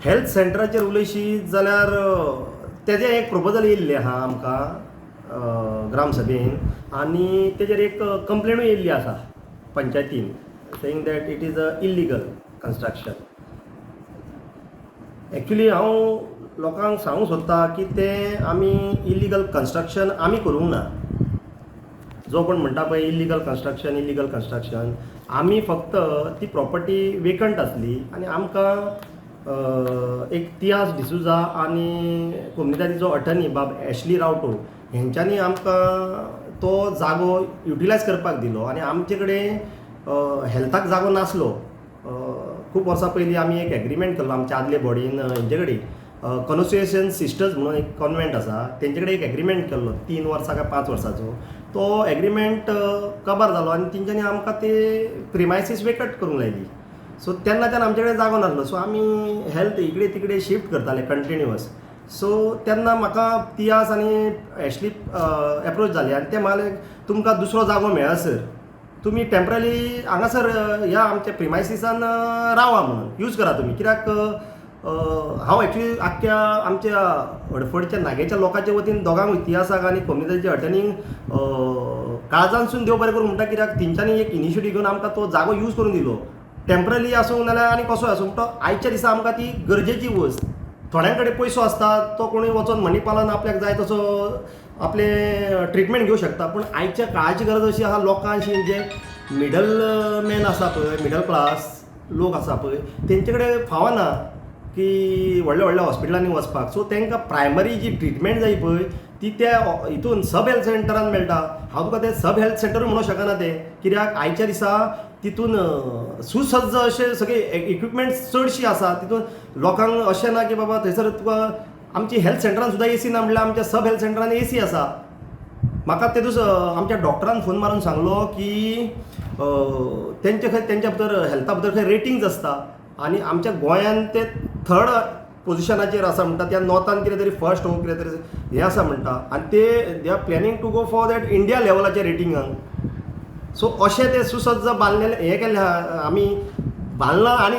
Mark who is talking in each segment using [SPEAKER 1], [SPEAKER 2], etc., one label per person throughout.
[SPEAKER 1] Health सेंटराचेर उलयशी जाल्यार तेजें एक प्रपोजल येयल्लें आहा आमकां ग्रामसभेन आनी तेजेर एक कंप्लेनूय येयल्ली आसा पंचायतीन saying that it is a illegal construction. Actually हांव लोकांक सांगूंक सोदता की तें आमी इल्लिगल कन्स्ट्रक्शन आमी करूंक ना. जो कोण म्हणटा पळय इल्लिगल कन्स्ट्रक्शन आमी फक्त ती प्रॉपर्टी वेकंट आसली आनी आमकां एक तियास डिसूजा आनी कोमुनिताचो अटर्नी बाब ॲशली रावटो हेंच्यांनी आमकां तो जागो युटिलायज करपाक दिलो आनी आमचे कडेन हेल्थाक जागो नासलो. खूब वर्सां पयलीं आमी एक एग्रीमेंट केल्लो आमच्या आदले बॉडीन हेंचे कडेन कॉन्स्टिट्युएशन सिस्टर्स म्हणून एक कॉन्वेंट आसा तेंचे कडेन एक एग्रीमेंट केल्लो 3 वर्सां काय 5 वर्सांचो. तो एग्रीमेंट काबार जालो आनी तेंच्यांनी आमकां ते प्रिमायसीस वेकट करूंक लायली. सो तेन्नाच्यान आमचे कडेन जागो नासलो. सो आमी हेल्थ इकडे तिकडे शिफ्ट करताले कंटिन्युअस. सो तेन्ना म्हाका तियास आनी ॲशली एप्रोच जाली आनी ते म्हणाले तुमकां दुसरो जागो मेळ्ळा सर, तुमी टेम्पररी हांगासर ह्या आमच्या प्रिमायसिसान रावा म्हणून यूज करा तुमी. कित्याक हांव एक्चुली आख्ख्या आमच्या हडफडच्या नागेच्या लोकांच्या वतीन दोगांक इतिहासाक आनी कम्युनिटीच्या अटेंडींग काळजानसून देव बरें करूं म्हणटा. कित्याक तेंच्यांनी एक इनिशिएटीव घेवन आमकां तो जागो यूज करून दिलो. टेम्पररी आसूं नाल्यार आनी कसोय आसूं तो आयच्या दिसा आमकां ती गरजेची वस्त. थोड्यां कडेन पयसो आसता तो कोणूय वचोन मणीपालन आपल्याक जाय तसो आपले ट्रिटमेंट घेवं शकता. पूण आयच्या काळाची गरज अशी आहा लोकांची जे मिडल मॅन आसा पळय, मिडल क्लास लोक आसा पळय तेंचे कडेन फावना की व्हडल्या व्हडल्या हॉस्पिटलांनी वचपाक. सो तांकां प्रायमरी जी ट्रिटमेंट जाय पळय ती त्या हितून सब हेल्थ सेंटरान मेळटा. हांव तुका तें सब हेल्थ सेंटरूय म्हणूंक शकना तें, कित्याक आयच्या दिसा तितून सुसज्ज अशे सगळे इक्विपमेंट्स चडशी आसा. तितून लोकांक अशें ना की बाबा थंयसर तुका आमची हेल्थ सेंटरान सुद्दां एसी ना म्हणल्यार आमच्या सब हेल्थ सेंटरान एसी आसा. म्हाका ते दीस आमच्या डॉक्टरान फोन मारून सांगलो की तेंच्या भितर हेल्था भितर खंय रेटिंग्स आसता आनी आमच्या गोंयान ते 3rd पोजिशनाचेर आसा म्हणटा. त्या नॉर्थान कितें तरी फर्स्ट कितें तरी हें आसा म्हणटा आनी ते they are planning to go for that India लेवलाच्या रेटिंगाक. सो अशें ते सुसज्ज बांदलेले हें केल्लें आहा आमी बांदलां आनी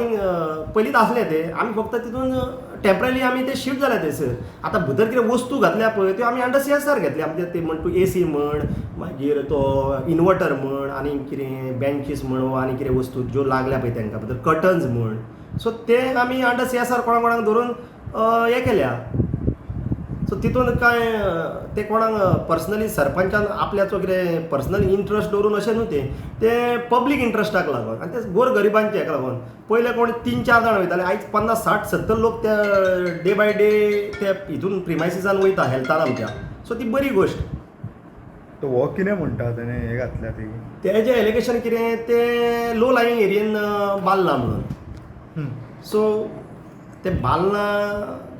[SPEAKER 1] पयलींच आसलें तें आमी फक्त तितून टेम्पररी आमी ते शिफ्ट जाल्या थंयसर. आतां भितर कितें वस्तू घातल्या पळय त्यो आमी अंडर CSR घेतल्या. आमचे ते म्हण तूं एसी म्हण मागीर तो इन्वर्टर म्हण आनी कितें बेंचीस म्हण आनी कितें वस्तू ज्यो लागल्या पळय तांकां भितर कर्टन्स म्हण. सो ते आमी अंडर CSR कोणाक धरून हें केल्या. सो तितून कांय ते कोणाक पर्सनली सरपंचान आपल्याचो कितें पर्सनल इंट्रस्ट दवरून अशें न्हू ते पब्लीक इंट्रस्टाक लागून आनी ते गोरगरिबांचे हेका लागून. पयले कोण 3-4 जाण वयताले, आयज 50-60-70 लोक त्या डे बाय डे त्या हितून प्रिमायसिसान वयता हेल्थान आमच्या. सो ती बरी गोश्ट.
[SPEAKER 2] तो हो कितें म्हणटा तेणें हें घातल्या ती
[SPEAKER 1] तेजें एलिगेशन कितें ते लो लायिंग एरियेन बांदलां म्हणून. सो ते बांदलां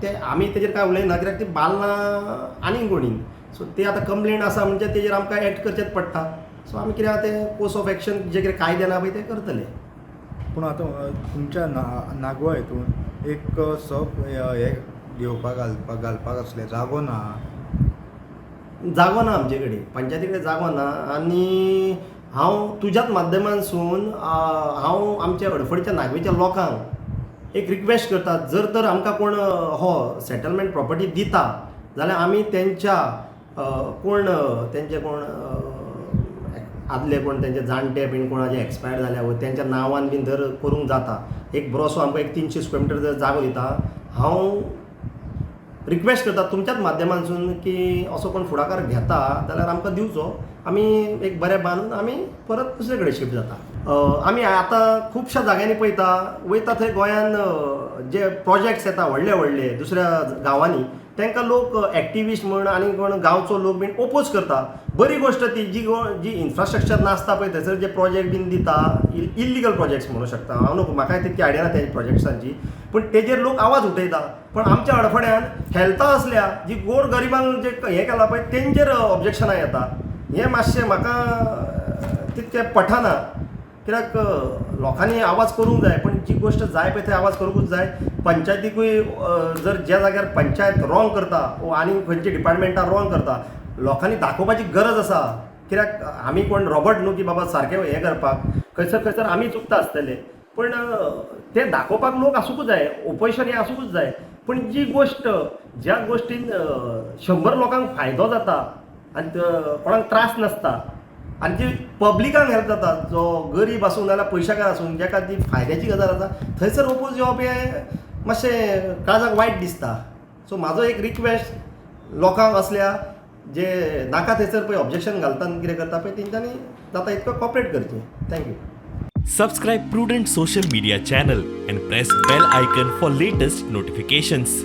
[SPEAKER 1] ते आमी तेजेर कांय उलयना कित्याक ती बांदलां आनीक कोणी. सो ते आतां कंप्लेंट आसा म्हणजे तेजेर आमकां एक्ट करचेंच पडटा. सो आमी कितें ते कोर्स ऑफ एक्शन जे कितें कायद्यान आहा पळय ते करतले.
[SPEAKER 2] पूण आतां तुमच्या नागवा हितून एक सब हें घेवपाक घालपाक आसलें जागो ना
[SPEAKER 1] आमचे कडेन पंचायती कडेन जागो ना. आनी हांव तुज्याच माध्यमांतसून हांव आमच्या हडफडीच्या नागवेच्या लोकांक एक रिक्वेस्ट करता, जर तर आमकां कोण हो सेटलमेंट प्रॉपर्टी दिता जाल्यार आमी तेंच्या कोण आदले कोण तेंचे जाणटे बीन कोणाचे एक्सपायर जाल्या व तेंच्या नांवान बीन जर करूंक जाता एक बरोसो आमकां एक 300 स्क्वेअर मिटर जर जागो दिता. हांव रिक्वेस्ट करता तुमच्याच माध्यमांतसून की असो कोण फुडाकार घेता जाल्यार आमकां दिवचो. आमी एक बरें बांदून आमी परत दुसरे कडेन शिफ्ट जाता. आमी आतां खुबश्या जाग्यांनी पळयता वयता थंय गोंयान जे प्रोजेक्ट्स येता व्हडले व्हडले दुसऱ्या गांवांनी तांकां लोक एक्टिविस्ट म्हण आनी कोण गांवचो लोक बीन ओपोज करता. बरी गोश्ट ती जी इन्फ्रास्ट्रक्चर नासता पळय थंयसर जे प्रोजेक्ट बीन दिता इल्लिगल प्रोजेक्ट्स म्हणूंक शकता. हांव न्हू म्हाकाय तितकी आयडिया ना त्या प्रोजेक्ट्सांची, पूण तेजेर लोक आवाज उठयता. पण आमच्या अडफड्यान हेल्था असल्या जी गोर गरिबांक जे हें केलां पळय तेंचेर ऑब्जेक्शनां येता. हें मातशें म्हाका तितकें पटना. कित्याक लोकांनी आवाज करूंक जाय पण जी गोश्ट जाय पळय थंय आवाज करूंकूच जाय. पंचायतीकूय जर ज्या जाग्यार पंचायत रॉंग करता वा आनी खंयचे डिपार्टमेंटां रॉंग करता लोकांनी दाखोवपाची गरज आसा. कित्याक आमी कोण रॉबर्ट न्हू की बाबा सारकें हें करपाक. खंयसर आमी चुकता आसतले. पण ते दाखोवपाक लोक आसूंकूच जाय, ओपोजिशन हें आसूंकूच जाय. पण जी गोष्ट ज्या गोष्टीन 100 लोकांक फायदो जाता आनी कोणाक त्रास नासता आनी जी पब्लिकांक हेल्प जाता, जो गरीब आसूं नाल्यार पयशाकार आसूं जाका ती फायद्याची गजाल आसा, थंयसर ओपोज येवप हें मातशें काळजाक वायट दिसता. सो म्हाजो एक रिक्वेस्ट लोकांक असल्या जे नाका थंयसर पळय ऑब्जेक्शन घालता आनी कितें करता पळय तेंच्यांनी जाता इतको कॉपरेट करचें. Thank you.
[SPEAKER 3] Subscribe Prudent social media channel and press bell icon for latest notifications.